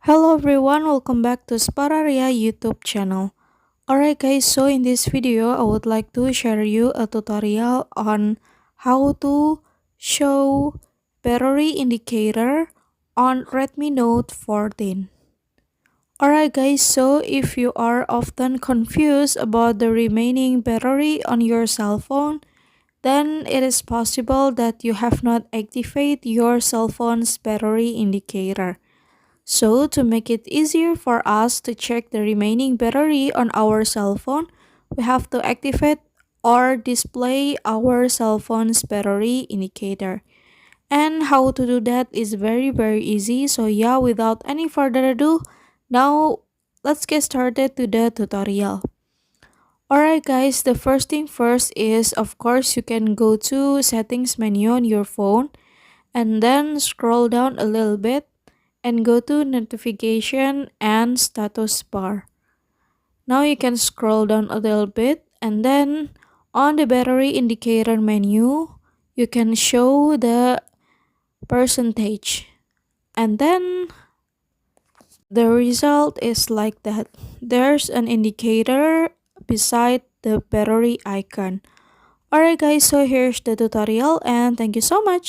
Hello everyone, welcome back to Spararia YouTube channel. Alright guys, so in this video I would like to share you a tutorial on how to show battery indicator on Redmi Note 14. Alright guys, so if you are often confused about the remaining battery on your cell phone, then it is possible that you have not activated your cell phone's battery indicator. So, to make it easier for us to check the remaining battery on our cell phone, we have to activate or display our cell phone's battery indicator. And how to do that is very easy. So yeah, without any further ado, now let's get started to the tutorial. Alright guys, the first thing first is of course you can go to settings menu on your phone and then scroll down a little bit and go to notification and status bar. Now you can scroll down a little bit and then on the battery indicator menu, you can show the percentage. And then the result is like that. There's an indicator beside the battery icon. Alright guys, so here's the tutorial and thank you so much.